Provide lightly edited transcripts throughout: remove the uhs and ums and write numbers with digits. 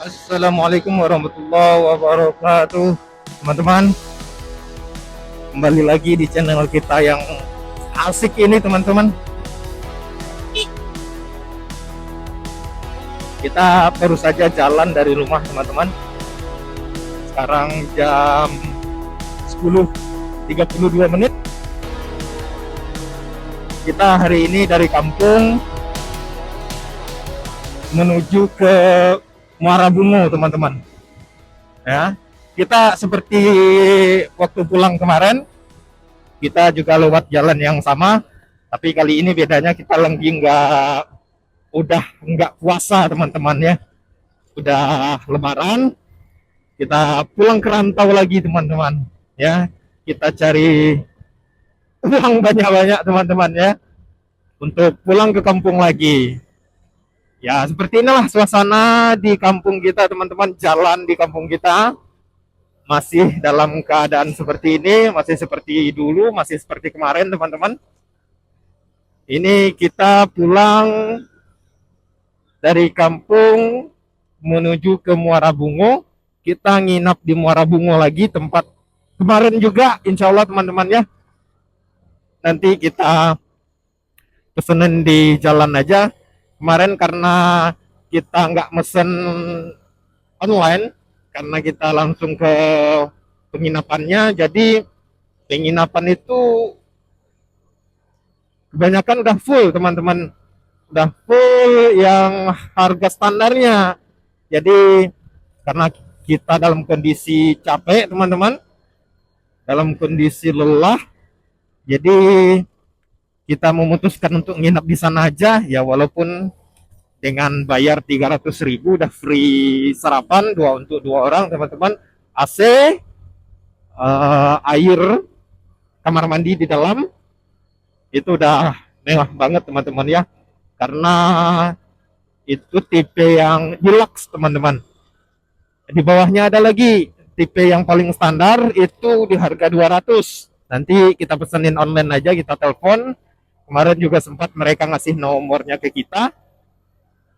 Assalamualaikum warahmatullahi wabarakatuh, teman-teman. Kembali lagi di channel kita yang asik ini, teman-teman. Kita baru saja jalan dari rumah, teman-teman. Sekarang jam 10.32. Kita hari ini dari kampung menuju ke Muara Bungo, teman-teman. Ya, kita seperti waktu pulang kemarin, kita juga lewat jalan yang sama, tapi kali ini bedanya kita lagi nggak puasa, teman-teman ya. Udah Lebaran, kita pulang ke rantau lagi, teman-teman ya. Kita cari uang banyak-banyak, teman-teman ya, untuk pulang ke kampung lagi. Ya, seperti inilah suasana di kampung kita, teman-teman. Jalan di kampung kita masih dalam keadaan seperti ini, masih seperti dulu, masih seperti kemarin, teman-teman. Ini kita pulang dari kampung menuju ke Muara Bungo. Kita nginap di Muara Bungo lagi, tempat kemarin juga, insya Allah, teman-teman ya. Nanti kita pesenin di jalan aja. Kemarin karena kita nggak mesen online, karena kita langsung ke penginapannya, jadi penginapan itu kebanyakan udah full, teman-teman. Udah full yang harga standarnya. Jadi karena kita dalam kondisi capek, teman-teman, dalam kondisi lelah, jadi kita memutuskan untuk nginap di sana aja ya, walaupun dengan bayar 300.000 udah free sarapan untuk dua orang, teman-teman. AC, air, kamar mandi di dalam, itu udah mewah banget, teman-teman ya, karena itu tipe yang deluxe, teman-teman. Di bawahnya ada lagi tipe yang paling standar, itu di harga 200. Nanti kita pesenin online aja, kita telepon. Kemarin juga sempat mereka ngasih nomornya ke kita,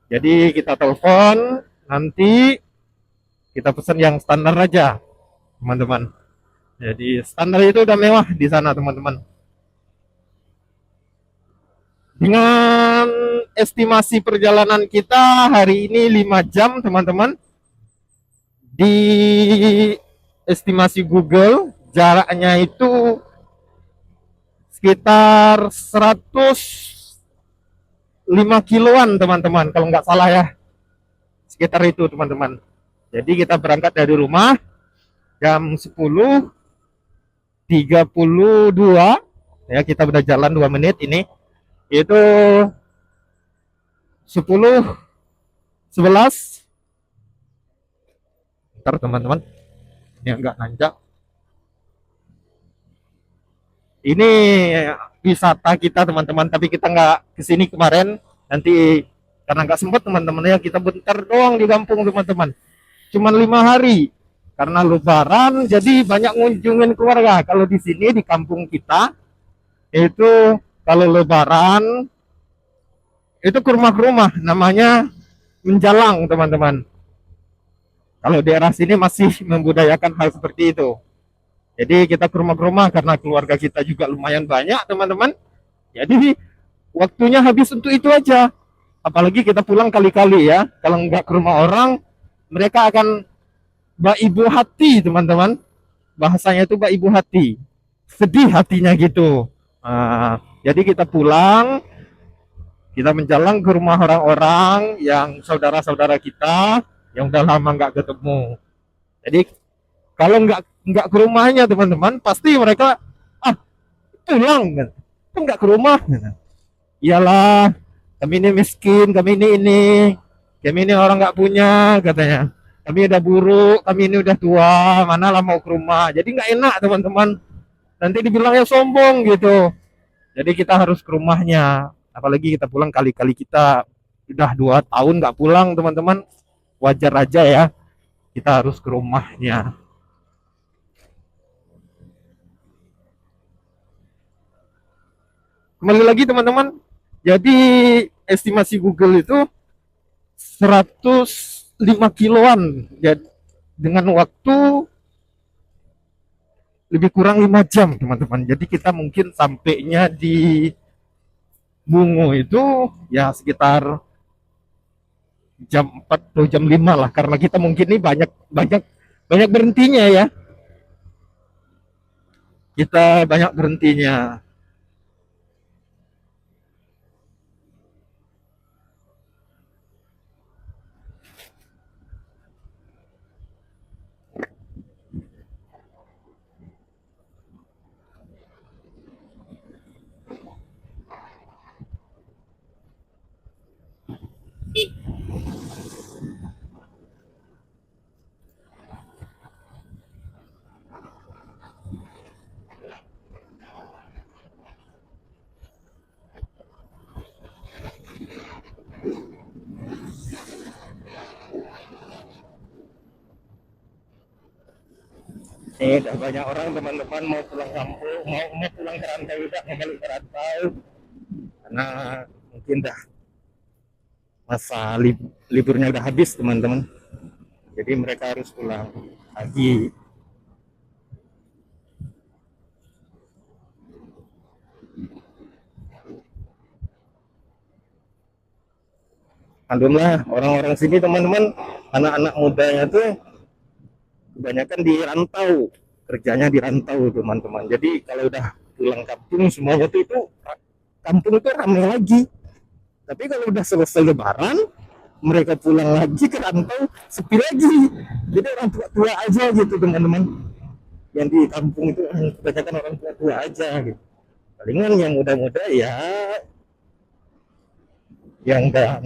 jadi kita telepon, nanti kita pesen yang standar aja, teman-teman. Jadi standar itu udah mewah di sana, teman-teman. Dengan estimasi perjalanan kita hari ini 5 jam, teman-teman. Di estimasi Google, jaraknya itu sekitar 105 kiloan, teman-teman, kalau nggak salah ya. Sekitar itu, teman-teman. Jadi kita berangkat dari rumah jam 10.32 ya, kita udah jalan 2 menit ini. Itu 10.11. Ntar, teman-teman, ini agak nanjak. Ini wisata kita, teman-teman, tapi kita nggak kesini kemarin. Nanti karena nggak sempat, teman-teman ya, kita bentar doang di kampung, teman-teman. Cuman 5 hari karena Lebaran, jadi banyak ngunjungin keluarga. Kalau di sini di kampung kita itu kalau Lebaran itu ke rumah namanya menjalang, teman-teman. Kalau daerah sini masih membudayakan hal seperti itu. Jadi kita ke rumah karena keluarga kita juga lumayan banyak, teman-teman. Jadi waktunya habis untuk itu aja. Apalagi kita pulang kali-kali ya. Kalau nggak ke rumah orang, mereka akan baibu hati, teman-teman. Bahasanya itu baibu hati. Sedih hatinya gitu. Jadi kita pulang, kita menjalang ke rumah orang-orang yang saudara-saudara kita yang udah lama nggak ketemu. Jadi kalau nggak ke rumahnya, teman-teman, pasti mereka pulang kan, nggak ke rumah. Iyalah, kami ini miskin, kami ini orang nggak punya, katanya. Kami udah buruk, kami ini udah tua, mana lah mau ke rumah. Jadi nggak enak, teman-teman. Nanti dibilangnya sombong gitu. Jadi kita harus ke rumahnya. Apalagi kita pulang kali-kali, kita udah 2 tahun nggak pulang, teman-teman. Wajar aja ya, kita harus ke rumahnya. Kembali lagi, teman-teman. Jadi estimasi Google itu 100 5 kiloan ya, dengan waktu lebih kurang 5 jam teman-teman. Jadi kita mungkin sampainya di Bungo itu ya sekitar jam 4 atau jam 5 lah, karena kita mungkin ini banyak banyak banyak berhentinya ya, kita banyak berhentinya. Ini udah banyak orang teman-teman mau pulang kampung, mau pulang ke rantau, udah mau balik ke rantau karena mungkin dah masa liburnya udah habis teman-teman, jadi mereka harus pulang lagi. Alhamdulillah orang-orang sini teman-teman, anak-anak mudanya tuh kebanyakan di rantau, kerjanya di rantau teman-teman. Jadi kalau udah pulang kampung semuanya tuh itu kampung itu ramai lagi. Tapi kalau udah selesai lebaran, mereka pulang lagi ke rantau, sepi lagi. Jadi orang tua-tua aja gitu teman-teman. Yang di kampung itu kebanyakan orang tua-tua aja gitu. Palingan yang muda-muda ya yang enggak,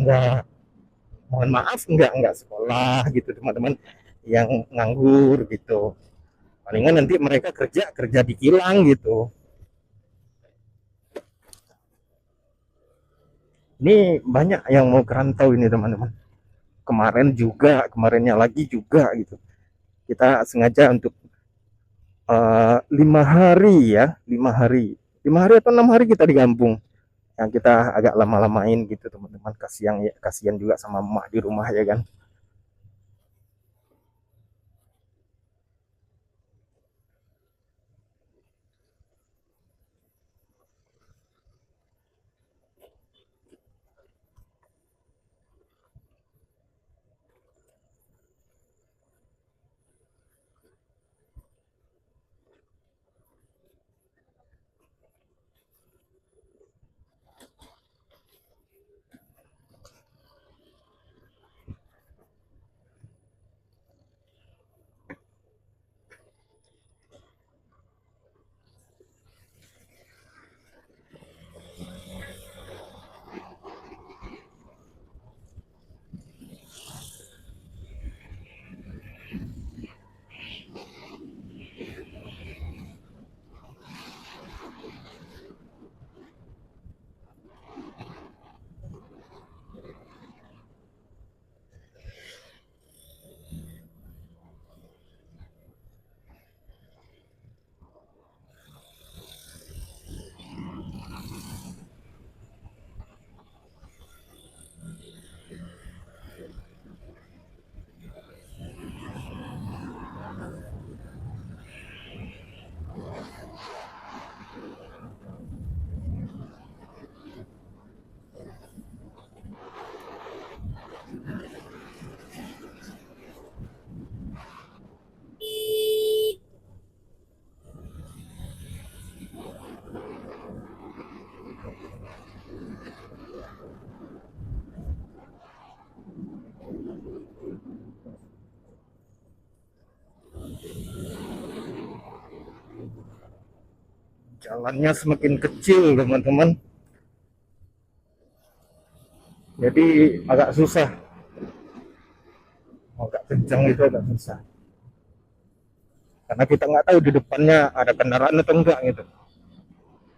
mohon maaf, enggak sekolah gitu teman-teman, yang nganggur gitu. Palingan nanti mereka kerja kerja di kilang gitu. Ini banyak yang mau kerantau ini teman-teman. Kemarinnya lagi juga gitu. Kita sengaja untuk 5 hari ya, 5 hari atau 6 hari kita di kampung. Yang kita agak lama-lamain gitu teman-teman. Kasihan ya, kasihan juga sama emak di rumah ya kan. Jalannya semakin kecil teman-teman. Jadi agak susah, agak kencang itu agak susah. Karena kita nggak tahu di depannya ada kendaraan atau enggak gitu.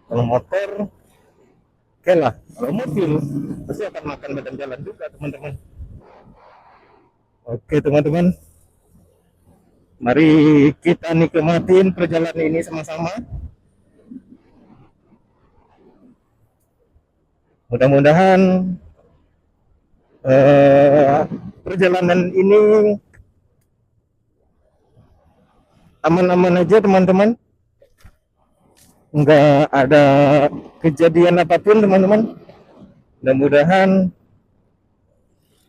Kalau motor, oke lah. Kalau mobil, pasti akan makan badan jalan juga teman-teman. Oke teman-teman, mari kita nikmatin perjalanan ini sama-sama. Mudah-mudahan perjalanan ini aman-aman aja teman-teman, nggak ada kejadian apapun teman-teman. Mudah-mudahan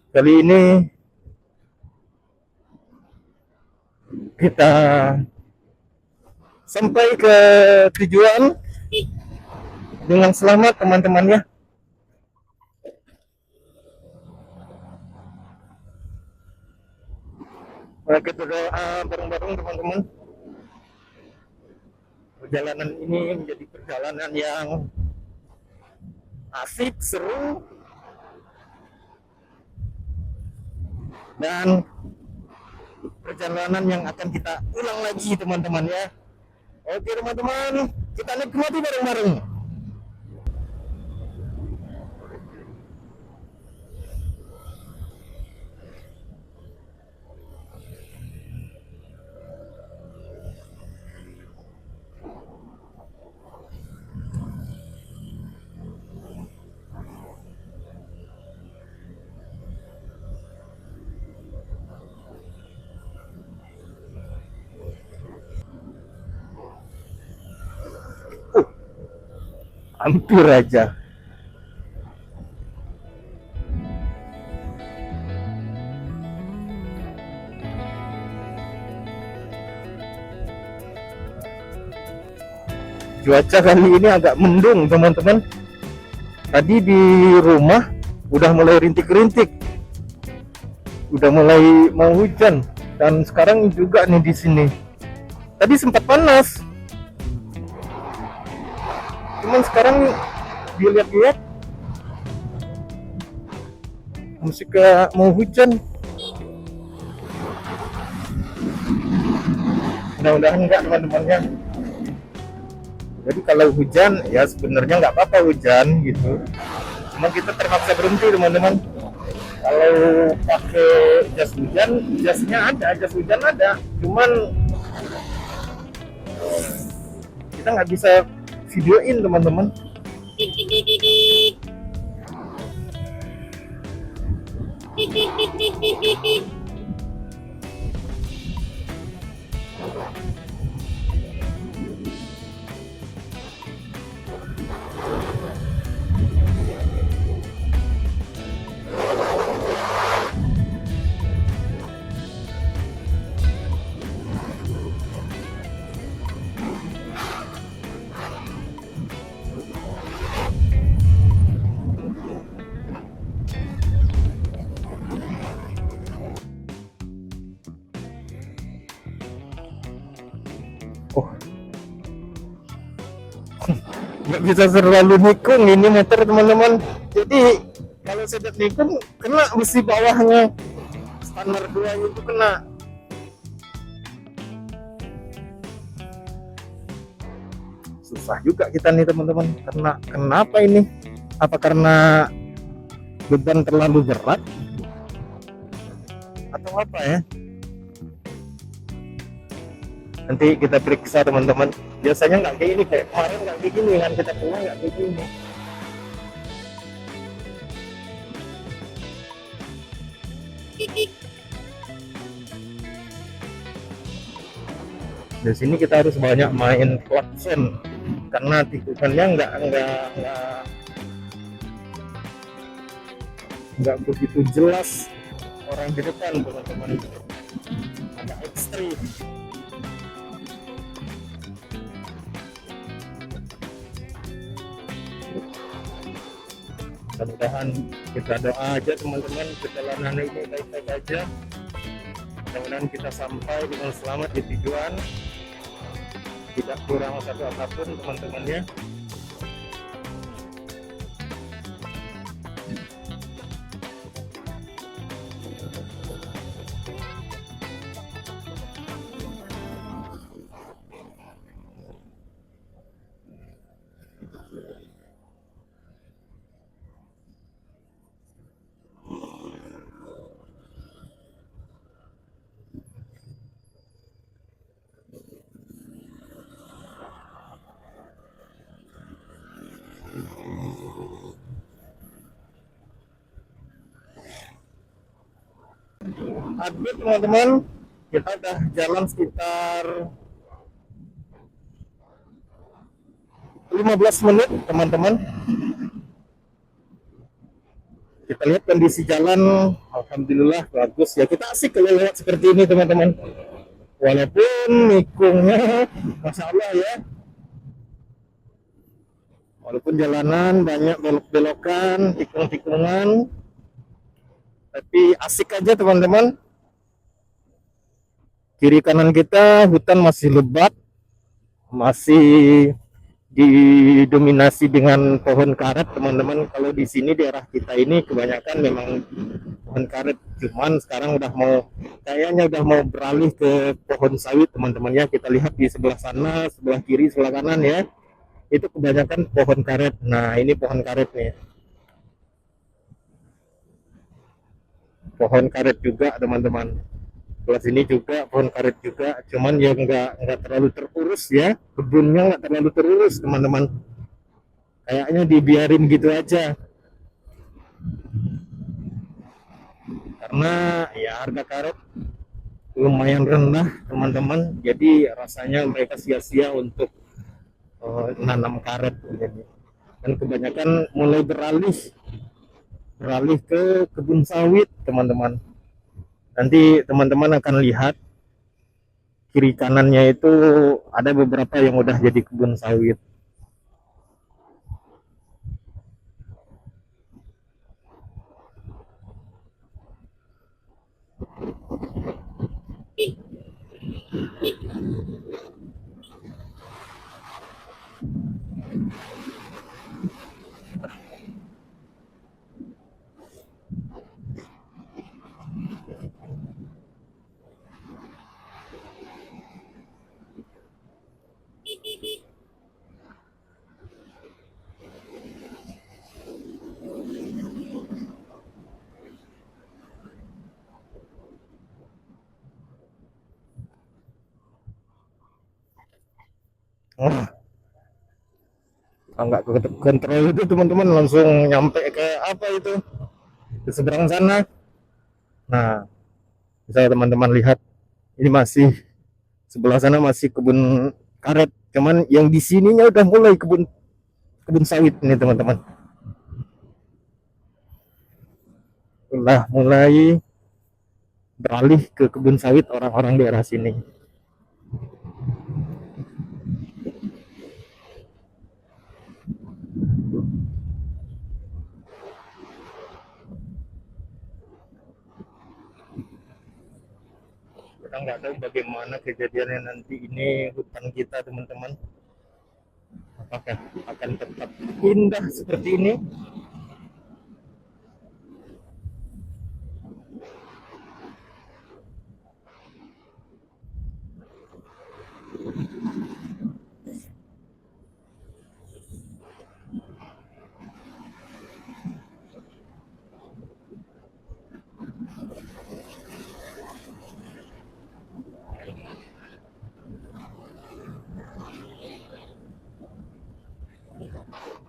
kali ini kita sampai ke tujuan dengan selamat teman-teman ya. Mari kita doa bareng-bareng teman-teman. Perjalanan ini menjadi perjalanan yang asik, seru, dan perjalanan yang akan kita ulang lagi teman-teman ya. Oke teman-teman, kita nikmati bareng-bareng. Hampir aja. Cuaca kali ini agak mendung teman-teman. Tadi di rumah udah mulai rintik-rintik, udah mulai mau hujan, dan sekarang juga nih di sini. Tadi sempat panas, cuman sekarang dilihat-lihat masih kayak mau hujan. Mudah-mudahan enggak teman-teman ya. Jadi kalau hujan ya sebenarnya nggak apa-apa hujan gitu, cuma kita terpaksa berhenti teman-teman. Kalau pakai jas hujan, jas hujan ada, cuman kita nggak bisa videoin teman-teman. Oh, nggak bisa terlalu nikung ini motor teman-teman. Jadi kalau sedang nikung kena besi bawahnya, standar 2 itu kena. Susah juga kita nih teman-teman. Karena kenapa ini? Apa karena beban terlalu berat atau apa ya? Nanti kita periksa teman-teman. Biasanya nggak kayak ini, kayak kemarin nggak kayak gini kan, kita pulang nggak kayak gini. Di sini kita harus banyak main klakson karena tikungannya nggak begitu jelas orang di depan teman-teman, agak ekstrim. Mudah-mudahan kita doa aja teman-teman, perjalanan ini baik-baik aja, mudah-mudahan kita sampai dengan selamat di tujuan, tidak kurang satu apapun teman-teman ya. Aduh teman-teman, kita udah jalan sekitar 15 menit teman-teman. Kita lihat kondisi jalan, alhamdulillah bagus ya. Kita asik kalau lewat seperti ini teman-teman. Walaupun mikungnya, masya Allah ya. Walaupun jalanan banyak belok-belokan, tikung-tikungan, tapi asik aja teman-teman. Kiri kanan kita hutan masih lebat, masih didominasi dengan pohon karet teman-teman. Kalau di sini daerah kita ini kebanyakan memang pohon karet, cuman sekarang udah mau kayaknya udah mau beralih ke pohon sawit teman-teman ya. Kita lihat di sebelah sana, sebelah kiri, sebelah kanan ya, itu kebanyakan pohon karet. Nah ini pohon karet nih, pohon karet juga teman-teman. Sebelah sini juga pohon karet juga, cuman ya nggak terlalu terurus ya, kebunnya nggak terlalu terurus teman-teman, kayaknya dibiarin gitu aja karena ya harga karet lumayan rendah teman-teman, jadi rasanya mereka sia-sia untuk nanam karet jadi. Dan kebanyakan mulai beralih ke kebun sawit teman-teman. Nanti teman-teman akan lihat kiri kanannya itu ada beberapa yang udah jadi kebun sawit. Oh, nggak kontrol itu teman-teman, langsung nyampe ke apa itu, di seberang sana. Nah bisa teman-teman lihat, ini masih sebelah sana masih kebun karet, cuman yang di sininya udah mulai kebun kebun sawit ini teman-teman, udah mulai beralih ke kebun sawit orang-orang daerah sini. Kita nggak tahu bagaimana kejadiannya nanti ini hutan kita teman-teman, apakah akan tetap indah seperti ini.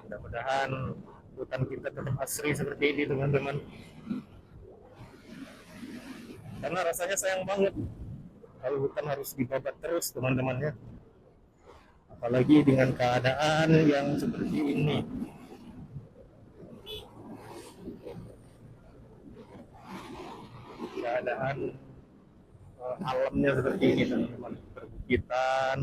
Mudah-mudahan hutan kita tetap asri seperti ini teman-teman, karena rasanya sayang banget kalau hutan harus dibabat terus teman-temannya, apalagi dengan keadaan yang seperti ini. Keadaan alamnya seperti ini teman-teman, perbukitan.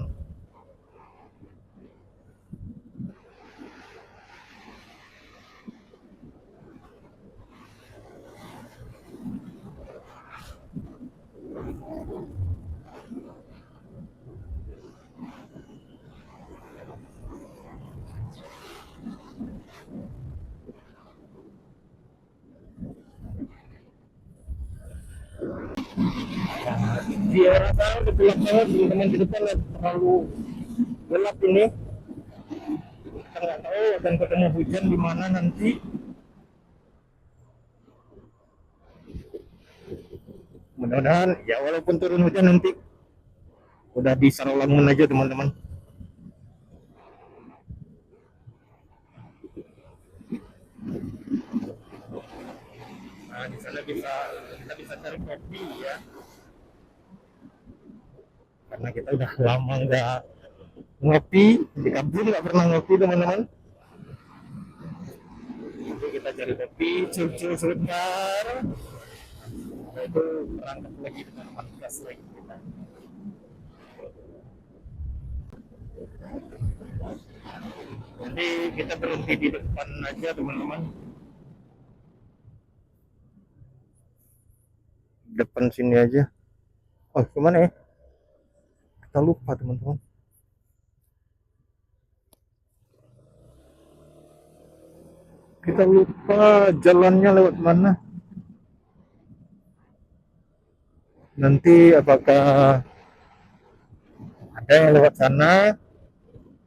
Dia rasa udah gelap banget teman-teman, di depan terlalu gelap ini, kita nggak tahu akan ketemu hujan di mana nanti. Mudah-mudahan ya walaupun turun hujan nanti udah di Sarawangun aja teman-teman. Nah di sana kita bisa cari kopi ya, karena kita udah lama nggak ngopi di kampung, nggak pernah ngopi teman-teman. Jadi kita cari kopi, cucu sebentar, itu berangkat lagi dengan gas lagi kita. Jadi kita berhenti di depan aja teman-teman, depan sini aja. Oh kemana ya, kita lupa teman-teman. Kita lupa jalannya lewat mana. Nanti apakah ada yang lewat sana?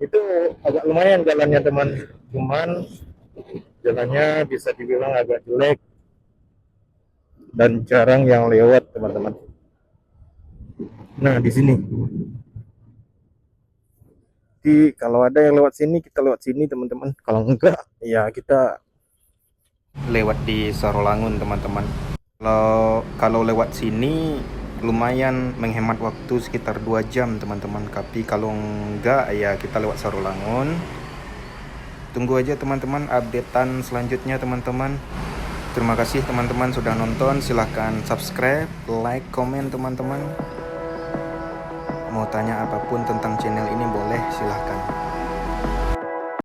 Itu agak lumayan jalannya teman, cuman jalannya bisa dibilang agak jelek dan jarang yang lewat teman-teman. Nah di sini, jadi kalau ada yang lewat sini kita lewat sini teman-teman, kalau enggak ya kita lewat di Sarolangun teman-teman. Kalau lewat sini lumayan menghemat waktu sekitar 2 jam teman-teman, tapi kalau enggak ya kita lewat Sarolangun. Tunggu aja teman-teman updatean selanjutnya teman-teman. Terima kasih teman-teman sudah nonton, silahkan subscribe, like, komen teman-teman. Mau tanya apapun tentang channel ini boleh, silahkan.